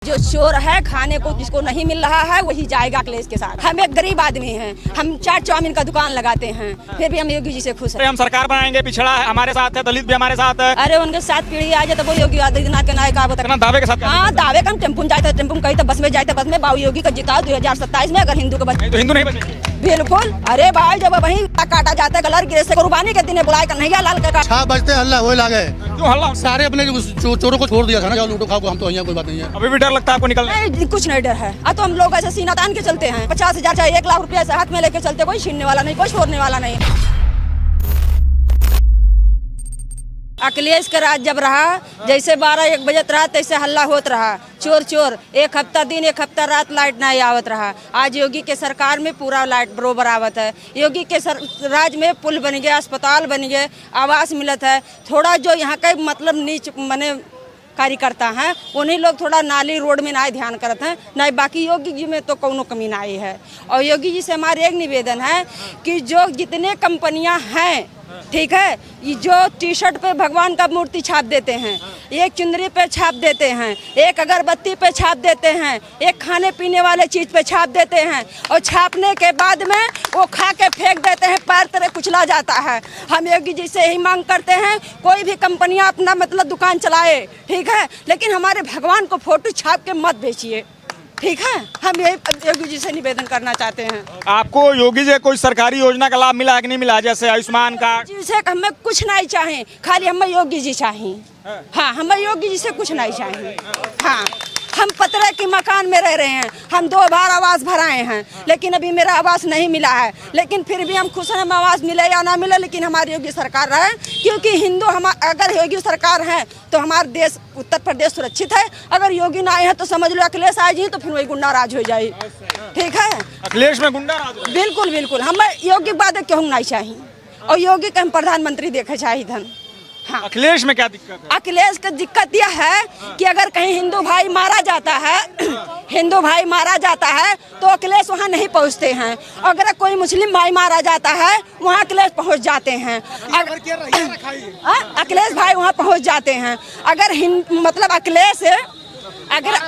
जो चोर है खाने को जिसको नहीं मिल रहा है वही जाएगा अखिलेश के साथ। हम एक गरीब आदमी हैं, हम चाट चाउमीन का दुकान लगाते हैं, फिर भी हम योगी जी से खुश हैं। हम सरकार बनाएंगे, पिछड़ा है हमारे साथ है, दलित भी हमारे साथ है। अरे उनके साथ पीढ़ी आ जाए तो वो योगी आदित्यनाथ के नायक आप दावे के साथ। हाँ दावे का हम टेम्पो में जाते टेम्पो में कहीं तो बस में जाते बस में बाबू योगी का जिताओ 2027 में अगर हिंदू का तो हिंदू नहीं बनेंगे। बिल्कुल। अरे भाई जब वही काटा जाता है गलर गिरे से कुर्बानी के दिन बुलाए कन्हैया लाल का 6 बजते हल्ला वही लागे। क्यों हल्ला? सारे अपने चोरों को छोड़ दिया था ना, जाओ लूटो खाओ, हम तो यहाँ कोई बात नहीं है। अभी भी डर लगता है आपको निकलने? नहीं कुछ नहीं डर है। तो हम लोग ऐसे सीना तान के चलते हैं, 50,000 चाहे 1 लाख रुपया हाथ में लेके चलते, कोई छीनने वाला नहीं, कोई छोड़ने वाला नहीं। अखिलेश का राज जब रहा, जैसे 12-1 बजत रहा तैसे हल्ला होत रहा, चोर चोर, एक हफ्ता दिन एक हफ्ता रात लाइट नहीं आवत रहा। आज योगी के सरकार में पूरा लाइट बरोबर आवत है। योगी के राज में पुल बन गया, अस्पताल बन गए, आवास मिलत है। थोड़ा जो यहाँ का मतलब नीच मने कार्यकर्ता हैं उन्हीं लोग थोड़ा नाली रोड में ना ध्यान करते हैं, नहीं बाकी योगी जी में तो कोनो कमी नहीं है। और योगी जी से हमारे एक निवेदन है कि जो जितने कंपनियां हैं, ठीक है, ये जो टी शर्ट पे भगवान का मूर्ति छाप देते हैं, एक चुनरी पे छाप देते हैं, एक अगरबत्ती पे छाप देते हैं, एक खाने पीने वाले चीज़ पे छाप देते हैं, और छापने के बाद में वो खा के फेंक देते हैं, पैर तरह कुचला जाता है। हम योगी जी से यही मांग करते हैं, कोई भी कंपनियां अपना मतलब दुकान चलाए, ठीक है, लेकिन हमारे भगवान को फोटो छाप के मत बेचिए, ठीक है। हम यही योगी जी से निवेदन करना चाहते हैं। आपको योगी जी कोई सरकारी योजना का लाभ मिला है कि नहीं मिला, जैसे आयुष्मान कार्ड? जी से हमें कुछ नहीं चाहिए, खाली हमें योगी जी चाहिए। हाँ हमें योगी जी से कुछ नहीं चाहिए। हाँ हम पतरे के मकान में रह रहे हैं, हम 2 बार आवास भराए हैं, लेकिन अभी मेरा आवास नहीं मिला है, लेकिन फिर भी हम खुश हैं, हम आवास मिले या ना मिले, लेकिन हमारी योगी सरकार रहे, क्योंकि हिंदू हम अगर योगी सरकार है तो हमारा देश उत्तर प्रदेश सुरक्षित है। अगर योगी ना आए हैं तो समझ लो अखिलेश आए जी तो फिर वही गुंडा राज हो जाए, ठीक है। अखिलेश में गुंडा राज? बिल्कुल बिल्कुल, हमें योगी बाद क्यों नहीं चाहिए, और योगी का हम प्रधानमंत्री देखे चाहिए धन। हाँ। अखिलेश में क्या दिक्कत है? अखिलेश का दिक्कत यह है कि अगर कहीं हिंदू भाई मारा जाता है हिंदू भाई मारा जाता है तो अखिलेश वहाँ नहीं पहुँचते हैं। अगर कोई मुस्लिम भाई मारा जाता है वहाँ अखिलेश पहुँच जाते हैं, अखिलेश भाई वहाँ पहुँच जाते हैं। अगर मतलब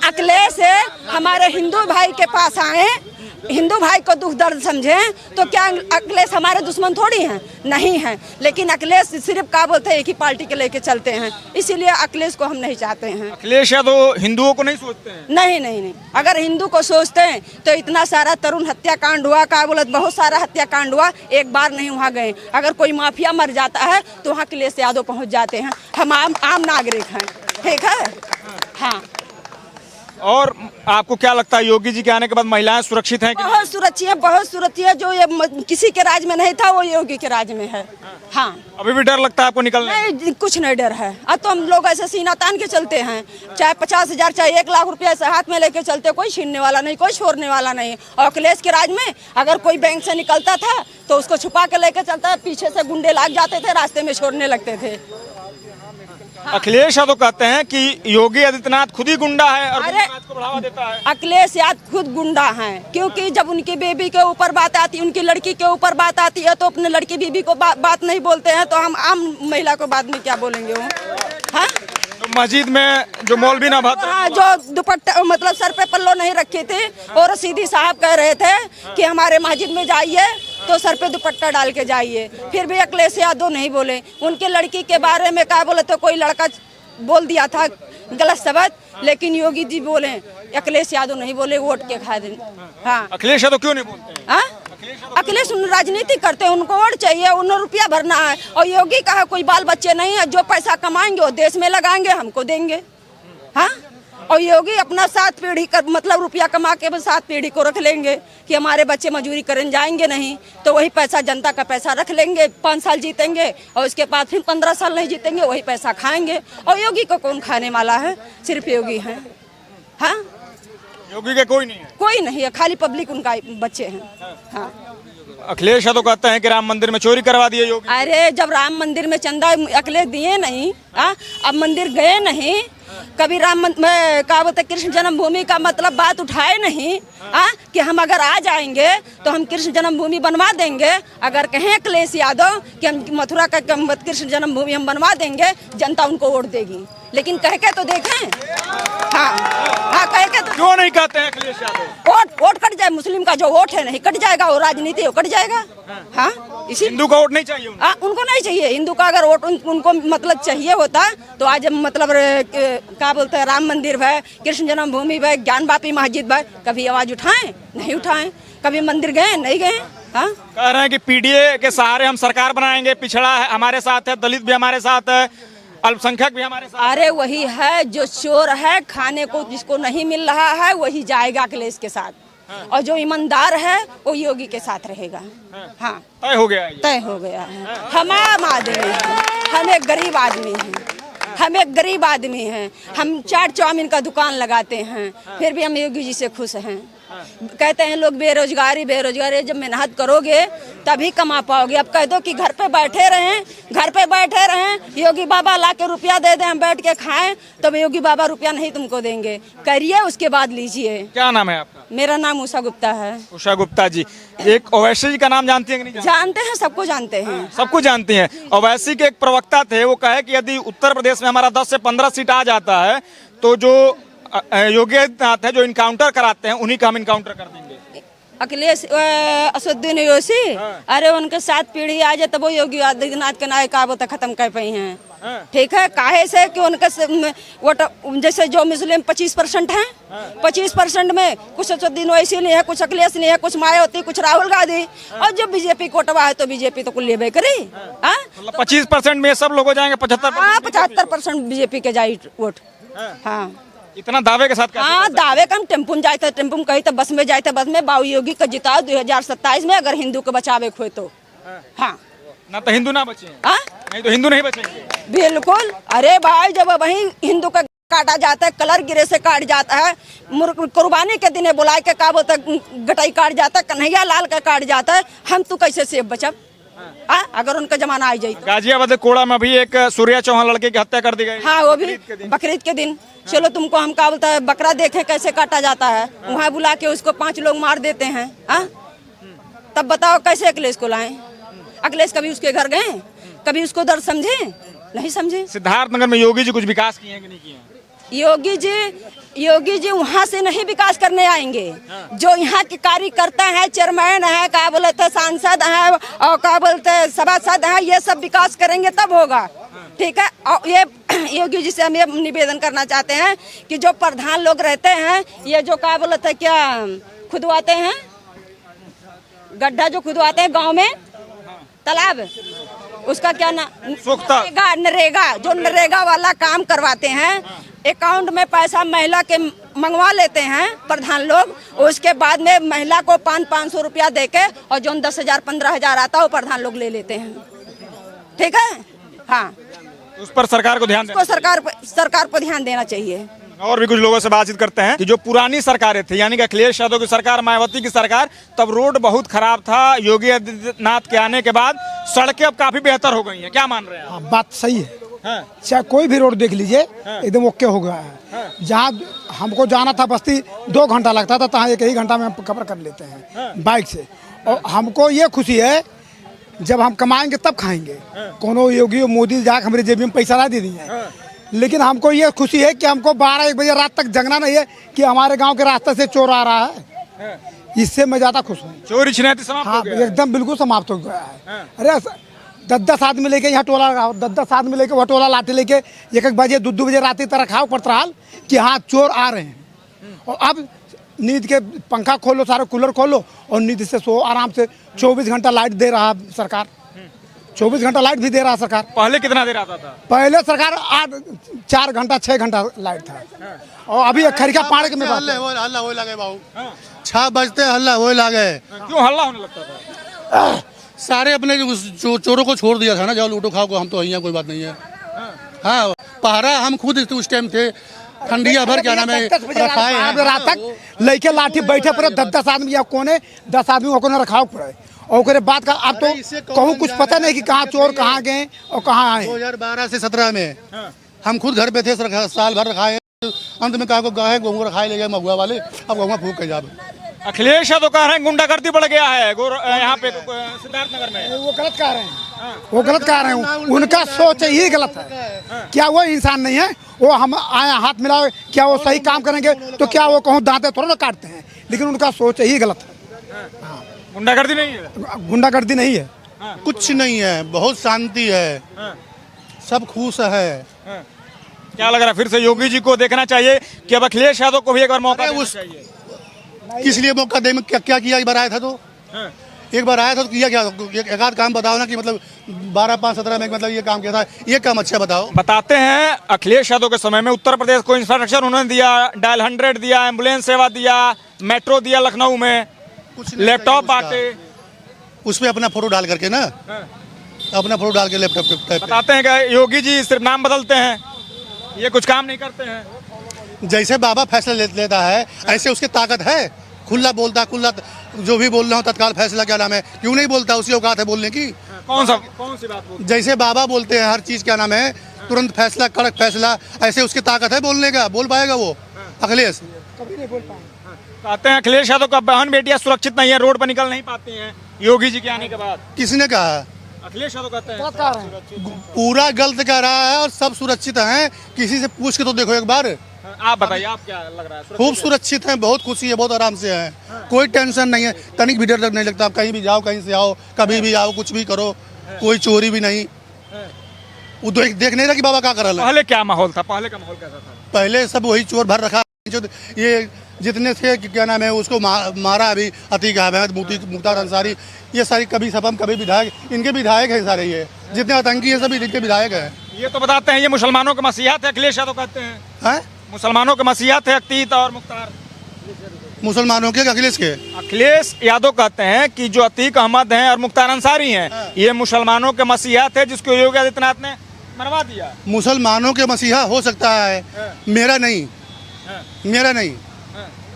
अखिलेश हमारे हिंदू भाई के पास आए, हिंदू भाई को दुख दर्द समझें, तो क्या अखिलेश हमारे दुश्मन थोड़ी हैं? नहीं हैं। लेकिन अखिलेश सिर्फ क्या बोलते हैं, एक ही पार्टी के लेके चलते हैं, इसीलिए अखिलेश को हम नहीं चाहते हैं। अखिलेश या तो हिंदुओं को नहीं सोचते हैं? नहीं नहीं नहीं, अगर हिंदू को सोचते हैं तो इतना सारा तरुण हत्याकांड हुआ, क्या बोलते बहुत सारा हत्याकांड हुआ, एक बार नहीं वहाँ गए। अगर कोई माफिया मर जाता है तो वहाँ अखिलेश यादव पहुँच जाते हैं। हम आम नागरिक हैं, ठीक है। हाँ। और आपको क्या लगता है योगी जी के आने के बाद महिलाएं सुरक्षित हैं? बहुत सुरक्षित है, बहुत सुरक्षित है। जो ये किसी के राज में नहीं था वो योगी के राज में है। हाँ अभी भी डर लगता है आपको निकलने? नहीं कुछ नहीं डर है। अब तो हम लोग ऐसे सीना तान के चलते हैं, चाहे 50,000 चाहे 1 लाख रुपया ऐसे हाथ में लेके चलते, कोई छीनने वाला नहीं, कोई छोड़ने वाला नहीं। और अखिलेश के राज में अगर कोई बैंक से निकलता था तो उसको छुपा के लेके चलता, पीछे से गुंडे लाग जाते थे, रास्ते में छोड़ने लगते थे। हाँ। अखिलेश यादव कहते हैं कि योगी आदित्यनाथ खुद ही गुंडा है और गुंडाराज को बढ़ावा देता है। अखिलेश यादव खुद गुंडा हैं, क्योंकि जब उनकी बेबी के ऊपर बात आती है, उनकी लड़की के ऊपर बात आती है, तो अपने लड़की बीबी को बात नहीं बोलते हैं, तो हम आम महिला को बाद में क्या बोलेंगे वो? हाँ तो मस्जिद में जो मौलवी ना भक्त, हाँ जो दुपट्टा मतलब सर पे पल्लो नहीं रखे थे, और सीधी साहब कह रहे थे कि हमारे मस्जिद में जाइए तो सर पे दुपट्टा डाल के जाइए, फिर भी अखिलेश यादव नहीं बोले। उनके लड़की के बारे में क्या बोले, तो कोई लड़का बोल दिया था गलत शब्द, लेकिन योगी जी बोले, अखिलेश यादव नहीं बोले, वोट के खा दें। हाँ अखिलेश यादव क्यों नहीं बोलते? हाँ अखिलेश राजनीति करते हैं, उनको वोट चाहिए, उन्हें रुपया भरना है। और योगी का कोई बाल बच्चे नहीं है, जो पैसा कमाएंगे वो देश में लगाएंगे, हमको देंगे। हाँ और योगी अपना 7 पीढ़ी का मतलब रुपया कमा के 7 पीढ़ी को रख लेंगे कि हमारे बच्चे मजदूरी करने जाएंगे नहीं, तो वही पैसा जनता का पैसा रख लेंगे, 5 साल जीतेंगे और उसके बाद फिर 15 साल नहीं जीतेंगे, वही पैसा खाएंगे। और योगी को कौन खाने वाला है? सिर्फ योगी है। हाँ योगी के कोई नहीं है? कोई नहीं है, खाली पब्लिक उनका बच्चे हैं। हाँ अखिलेश यादव कहते हैं कि राम मंदिर में चोरी करवा दिए योगी। अरे जब राम मंदिर में चंदा अखिलेश दिए नहीं, अब मंदिर गए नहीं, कभी क्या बोलते कृष्ण जन्मभूमि का मतलब बात उठाए नहीं। कि हम अगर आ जाएंगे तो हम कृष्ण जन्मभूमि बनवा देंगे। अगर कहें अखिलेश यादव कि हम मथुरा का कृष्ण जन्मभूमि हम बनवा देंगे, जनता उनको वोट देगी। लेकिन कह के तो देखें। हाँ कह के तो क्यों नहीं कहते हैं अखिलेश यादव? वोट कट जाए, मुस्लिम का जो वोट है नहीं कट जाएगा, वो राजनीति वो कट जाएगा। हाँ इसी हिंदू का वोट नहीं चाहिए उनको नहीं चाहिए। हिंदू का अगर वोट उनको मतलब चाहिए होता तो आज मतलब क्या बोलते हैं राम मंदिर है, कृष्ण जन्मभूमि है, ज्ञान वापी मस्जिद है, कभी आवाज उठाएं नहीं उठाएं, कभी मंदिर गए नहीं गए। हाँ कह रहे हैं कि पीडीए के सहारे हम सरकार बनाएंगे, पिछड़ा है हमारे साथ है, दलित भी हमारे साथ है, अल्पसंख्यक भी हमारे साथ। अरे वही है जो चोर है, खाने को जिसको नहीं मिल रहा है वही जाएगा अखिलेश के साथ। और जो ईमानदार है वो योगी के साथ रहेगा। हाँ तय हो गया है, तय हो गया है। हम आम आदमी हैं, हम एक गरीब आदमी हैं, हम एक गरीब आदमी हैं। हम चाट चाउमीन का दुकान लगाते हैं, फिर भी हम योगी जी से खुश हैं। कहते हैं लोग बेरोजगारी बेरोजगारी, जब मेहनत करोगे तभी कमा पाओगे। अब कह दो कि घर पे बैठे रहें, योगी बाबा ला के रुपया दे दें, हम बैठ के खाएं, तो योगी बाबा रुपया नहीं तुमको देंगे। करिए उसके बाद लीजिए। क्या नाम है आपका? मेरा नाम उषा गुप्ता है। उषा गुप्ता जी, एक ओवैसी जी का नाम जानती हैं कि नहीं? जानते हैं, सबको जानते हैं। सबको जानती हैं। ओवैसी के एक प्रवक्ता थे, वो कहे कि यदि उत्तर प्रदेश में हमारा 10 से 15 सीट आ जाता है तो जो योगी आदित्यनाथ है जो इनकाउंटर कराते हैं उन्हीं का हम इनकाउंटर कर देंगे। अखिलेश असदुद्दीन ओवैसी, अरे उनके 7 पीढ़ी आ जाए तब वो योगी आदित्यनाथ के नायक वो तो खत्म कर पाई हैं। ठीक है, काहे से कि उनके वोट जैसे जो मुस्लिम 25% हैं, 25% में कुछ असदुद्दीन ओवैसी नहीं है, कुछ अखिलेश नहीं है, कुछ मायावती, कुछ राहुल गांधी, और जो बीजेपी कोटवा है तो बीजेपी तो कुल लेबे करी। 25% में सब लोग हो जाएंगे 75%? 75% बीजेपी के जाए वोट। हाँ इतना दावे के साथ? हाँ दावे का हम टेम्पू में जाते, टेम्पू में कहीं तो बस में जाते, बस में बाबू योगी का जिताओ 2027 में, अगर हिंदू को बचावे खोए तो। हाँ ना तो हिंदू ना बचे, नहीं तो हिंदू नहीं बचेंगे। बिल्कुल। अरे भाई जब वही हिंदू का काटा जाता है, कलर गिरे से काट जाता है, कुर्बानी के दिन बुला के का बोलता गटाई काट जाता है, कन्हैया लाल का काट जाता है, हम तो कैसे सेफ बचब? अगर उनका जमाना आ जाए। गाजियाबाद कोड़ा में भी एक सूर्या चौहान लड़के की हत्या कर दी गई। हाँ वो भी बकरीद के दिन। चलो तुमको हम क्या बोलता है बकरा देखें कैसे काटा जाता है, वहाँ बुला के उसको 5 लोग मार देते हैं। तब बताओ कैसे अखिलेश को लाएं? अखिलेश कभी उसके घर गए, कभी उसको दर्द समझे? नहीं समझे। सिद्धार्थनगर में योगी जी कुछ विकास किए हैं कि नहीं किए? योगी जी वहाँ से नहीं विकास करने आएंगे। जो यहाँ के कार्यकर्ता है, चेयरमैन है, क्या बोलते सांसद है और क्या बोलते सभासद है, ये सब विकास करेंगे तब होगा। ठीक है, और ये योगी जी से हम ये निवेदन करना चाहते हैं कि जो प्रधान लोग रहते हैं, ये जो क्या बोलते क्या खुदवाते हैं, गड्ढा जो खुदवाते हैं गांव में, तालाब, उसका क्या नाम? नरेगा, जो नरेगा वाला काम करवाते हैं, अकाउंट में पैसा महिला के मंगवा लेते हैं प्रधान लोग, उसके बाद में महिला को 500 रुपया दे के और जो 10,000 15,000 आता है वो प्रधान लोग ले लेते हैं। ठीक है, हाँ उस पर सरकार को ध्यान देना, सरकार पर ध्यान देना चाहिए। और भी कुछ लोगों से बातचीत करते हैं कि जो पुरानी सरकारें थी, यानी कि अखिलेश यादव की सरकार, मायावती की सरकार, तब रोड बहुत खराब था। योगी आदित्यनाथ के आने के बाद सड़कें अब काफी बेहतर हो गई हैं। क्या मान रहे हैं आप? बात सही है। चाहे कोई भी रोड देख लीजिए, एकदम ओके हो गया है। जहाँ हमको जाना था बस्ती 2 घंटा लगता था, तहाँ 1 ही घंटा में हम कवर कर लेते हैं बाइक से। और हमको ये खुशी है जब हम कमाएंगे तब खाएंगे। कोनो योगी मोदी जाके हमारे जेब में पैसा ला दे दिए, लेकिन हमको ये खुशी है कि हमको 12-1 बजे रात तक जगना नहीं है कि हमारे गांव के रास्ते से चोर आ रहा है। इससे मैं ज्यादा खुश हूँ। चोरी छिनैती समाप्त हो गया है। एकदम बिल्कुल समाप्त हो गया है। अरे 10-10 आदमी लेके यहाँ टोला लगाओ, 10-10 आदमी लेके वह टोला लाठी लेके 1-1 बजे 2-2 बजे रात तक रखाव पड़ता रहा कि हाँ चोर आ रहे हैं। और अब नींद के पंखा खोलो, सारे कूलर खोलो और नींद से सो आराम से। 24 घंटा लाइट दे रहा सरकार, 24 घंटा लाइट भी दे रहा सरकार। पहले कितना देर आता था? पहले सरकार 4 घंटा 6 घंटा लाइट था, और अभी खरिका पाड़ के में हल्ला हो लगे बाबू, 6 बजते हल्ला हो लगे। क्यों हल्ला होने लगता था? सारे अपने चोरों को छोड़ दिया था ना, जाओ लूटो खाओ को, हम तो यहाँ कोई बात नहीं है। हाँ पहरा हम खुद उस टाइम थे, ठंडिया भर क्या नाम है रात तक लेके लाठी बैठे पड़े 10-10 आदमी या कोने 10 आदमी को रखाव पड़े। और बात का अब तो कहूँ कुछ पता नहीं कि कहाँ चोर कहाँ गए और कहाँ आए। 2012 से 17 में हम खुद घर पे थे सर, साल भर खाए, अंत में कहा को गाय गोंगूर खाए ले गए महुआ वाले, अब गोंगूर फूक के जावे। अखिलेश यादव कह रहे हैं गुंडागर्दी बढ़ गया है यहाँ पे सिद्धार्थनगर में। वो गलत कह रहे हैं, वो गलत कह रहे हैं, उनका सोच ही गलत है। क्या वो इंसान नहीं है? वो हम आए हाथ मिलाओ, क्या वो सही काम करेंगे तो क्या वो कहूँ दांते थोड़ा ना काटते हैं, लेकिन उनका सोच ही गलत है। गुंडागर्दी नहीं है, गुंडागर्दी नहीं है, कुछ नहीं है, बहुत शांति है, सब खुश है। क्या लग रहा है फिर से योगी जी को देखना चाहिए कि अब अखिलेश यादव को भी एक बार मौका देना चाहिए? किस लिए मौका दे, क्या किया? एक बार आया था तो एक बार आया था तो किया क्या? एक आध काम बताओ ना कि मतलब 12, 5, 17 में मतलब ये काम किया था, ये काम अच्छा बताओ। बताते हैं अखिलेश यादव के समय में उत्तर प्रदेश को इंफ्रास्ट्रक्चर उन्होंने दिया, डायल 100 दिया, एम्बुलेंस सेवा दिया, मेट्रो दिया लखनऊ में, लैपटॉप बांटे, उसमें अपना फोटो डाल करके ना, अपना फोटो डाल के लैपटॉप पे बताते हैं कि योगी जी सिर्फ नाम बदलते हैं, ये कुछ काम नहीं करते हैं। जैसे बाबा फैसला लेता है ऐसे उसकी ताकत है, खुला बोलता, खुला जो भी बोल रहा हूँ तत्काल फैसला, क्या नाम है, क्यों नहीं बोलता? उसी औकात है बोलने की। कौन सी बात बोलते? जैसे बाबा बोलते हैं हर चीज, क्या नाम है, तुरंत फैसला, कड़क फैसला, ऐसे उसकी ताकत है बोलने का। बोल पाएगा वो अखिलेश? कभी नहीं बोल पाएंगे। कहते हैं अखिलेश यादव का बहन बेटियां सुरक्षित नहीं है, रोड पर निकल नहीं पाती हैं योगी जी के आने के बाद। किसने कहा? अखिलेश यादव कहते हैं। गलत कह रहे हैं, पूरा गलत कह रहा है और सब सुरक्षित हैं। किसी से पूछ के तो देखो एक बार। आप बताइए, आप क्या लग रहा है? खूब सुरक्षित हैं, बहुत खुशी है, बहुत आराम से हैं, कोई टेंशन नहीं है, तनिक भी डर नहीं लगता। आप कहीं भी जाओ, कहीं से आओ, कभी भी आओ, कुछ भी करो, कोई चोरी भी नहीं। वो देख नहीं रहा कि बाबा क्या कर रहा है। पहले क्या माहौल था? पहले का माहौल कैसा था? पहले सब वही चोर भर रखा, जो ये जितने थे क्या नाम है उसको मारा अभी अतीक अहमद, मुख्तार अंसारी, ये सारी कभी सपम कभी विधायक, इनके विधायक हैं सारे, ये जितने आतंकी है सभी इनके विधायक हैं। ये तो बताते हैं ये मुसलमानों के मसीहा थे, अखिलेश यादव कहते हैं। मुसलमानों के मसीहा थे अतीक और मुख्तार। मुसलमानों के अखिलेश के? अखिलेश यादव कहते हैं कि जो अतीक अहमद हैं और मुख्तार अंसारी हैं, ये मुसलमानों के मसीहा थे जिसको योगी आदित्यनाथ ने मरवा दिया। मुसलमानों के मसीहा हो सकता है, मेरा नहीं, मेरा नहीं।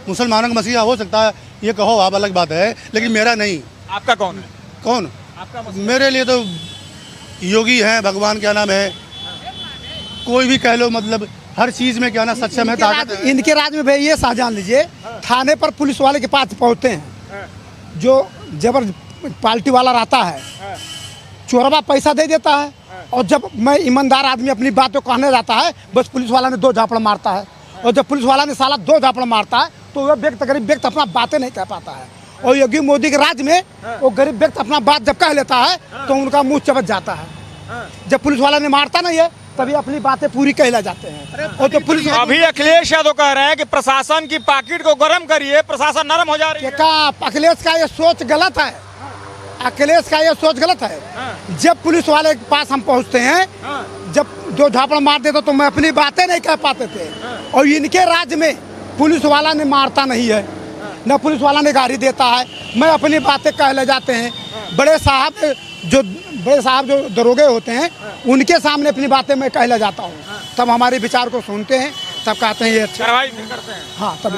मुसलमानों का मसीहा हो सकता है, ये कहो आप, अलग बात है, लेकिन मेरा नहीं। आपका कौन है? कौन? आपका मेरे लिए तो योगी है, भगवान, क्या नाम है, कोई भी कह लो, मतलब हर चीज में क्या ना सक्षम है, ताकत है। इनके राज में भाई ये जान लीजिए, थाने पर पुलिस वाले के पास पहुंचते हैं, जो जबर पार्टी वाला रहता है, चोरवा पैसा दे देता है, और जब मैं ईमानदार आदमी अपनी बात को कहने जाता है, बस पुलिस वाला ने 2 झापड़ मारता है, और जब पुलिस वाला ने साला 2 झापड़ मारता है तो वह गरीब व्यक्ति अपना बातें नहीं कह पाता है। और योगी मोदी के राज में वो गरीब व्यक्ति अपना बात जब कह लेता है तो उनका मुंह चबक जाता है। जब पुलिस वाला ने मारता नहीं है तभी अपनी बातें पूरी कहला जाते हैं। और तो पुलिस अभी अखिलेश यादव कह रहे हैं कि प्रशासन की पाकिट को गर्म करिए, प्रशासन नरम हो जा रही है। अखिलेश का ये सोच गलत है, अखिलेश का ये सोच गलत है। जब पुलिस वाले के पास हम पहुंचते हैं, जब 2 झापड़ मार देते तो मैं अपनी बातें नहीं कह पाते थे, और इनके राज्य में पुलिस वाला ने मारता नहीं है, न पुलिस वाला ने गाड़ी देता है, मैं अपनी बातें कह ले जाते हैं। बड़े साहब जो दरोगे होते हैं उनके सामने अपनी बातें मैं कह ले जाता हूँ, तब हमारे विचार को सुनते हैं, तब कहते हैं ये अच्छा। कार्रवाई करते हैं। हाँ, तब